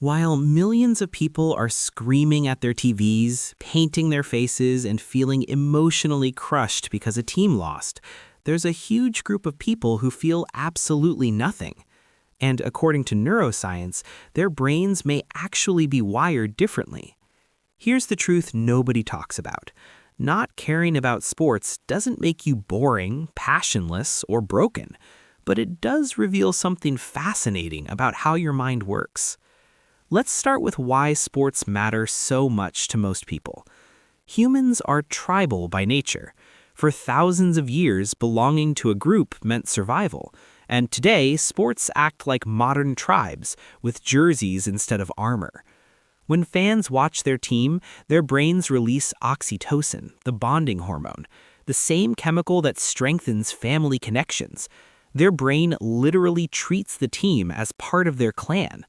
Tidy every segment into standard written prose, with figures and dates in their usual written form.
While millions of people are screaming at their TVs, painting their faces, and feeling emotionally crushed because a team lost, there's a huge group of people who feel absolutely nothing. And according to neuroscience, their brains may actually be wired differently. Here's the truth nobody talks about. Not caring about sports doesn't make you boring, passionless, or broken, but it does reveal something fascinating about how your mind works. Let's start with why sports matter so much to most people. Humans are tribal by nature. For thousands of years, belonging to a group meant survival. And today, sports act like modern tribes, with jerseys instead of armor. When fans watch their team, their brains release oxytocin, the bonding hormone, the same chemical that strengthens family connections. Their brain literally treats the team as part of their clan.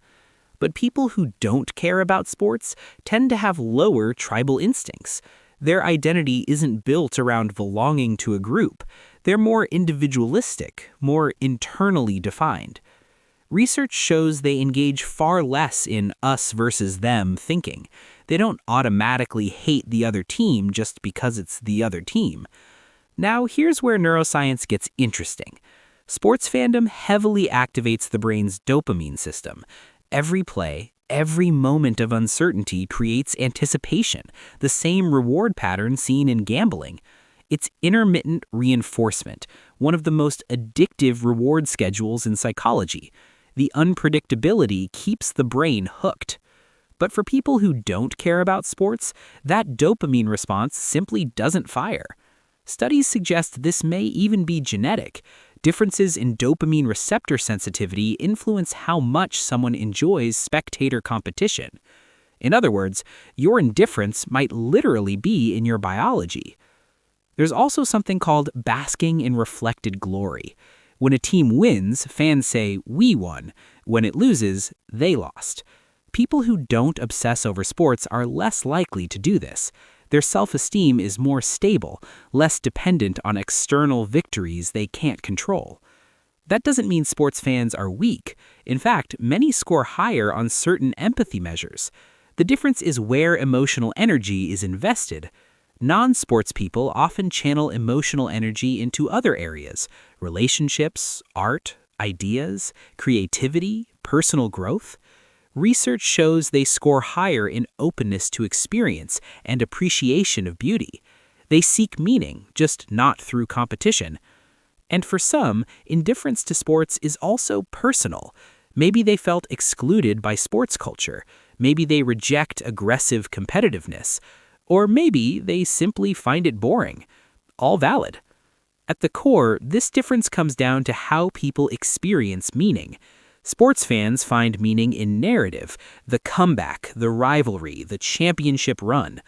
But people who don't care about sports tend to have lower tribal instincts. Their identity isn't built around belonging to a group. They're more individualistic, more internally defined. Research shows they engage far less in us versus them thinking. They don't automatically hate the other team just because it's the other team. Now, here's where neuroscience gets interesting. Sports fandom heavily activates the brain's dopamine system. Every play, every moment of uncertainty creates anticipation, the same reward pattern seen in gambling. It's intermittent reinforcement, one of the most addictive reward schedules in psychology. The unpredictability keeps the brain hooked. But for people who don't care about sports, that dopamine response simply doesn't fire. Studies suggest this may even be genetic. Differences in dopamine receptor sensitivity influence how much someone enjoys spectator competition. In other words, your indifference might literally be in your biology. There's also something called basking in reflected glory. When a team wins, fans say, "We won." When it loses, "They lost." People who don't obsess over sports are less likely to do this. Their self-esteem is more stable, less dependent on external victories they can't control. That doesn't mean sports fans are weak. In fact, many score higher on certain empathy measures. The difference is where emotional energy is invested. Non-sports people often channel emotional energy into other areas: relationships, art, ideas, creativity, personal growth. Research shows they score higher in openness to experience and appreciation of beauty. They seek meaning, just not through competition. And for some, indifference to sports is also personal. Maybe they felt excluded by sports culture. Maybe they reject aggressive competitiveness. Or maybe they simply find it boring. All valid. At the core, this difference comes down to how people experience meaning. Sports fans find meaning in narrative, the comeback, the rivalry, the championship run.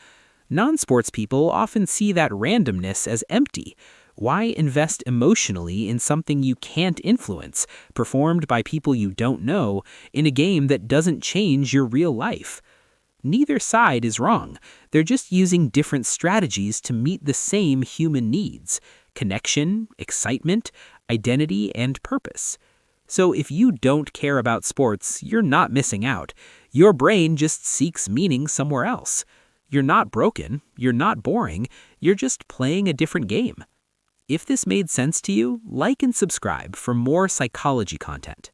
Non-sports people often see that randomness as empty. Why invest emotionally in something you can't influence, performed by people you don't know, in a game that doesn't change your real life? Neither side is wrong. They're just using different strategies to meet the same human needs: connection, excitement, identity, and purpose. So if you don't care about sports, you're not missing out. Your brain just seeks meaning somewhere else. You're not broken, you're not boring, you're just playing a different game. If this made sense to you, like and subscribe for more psychology content.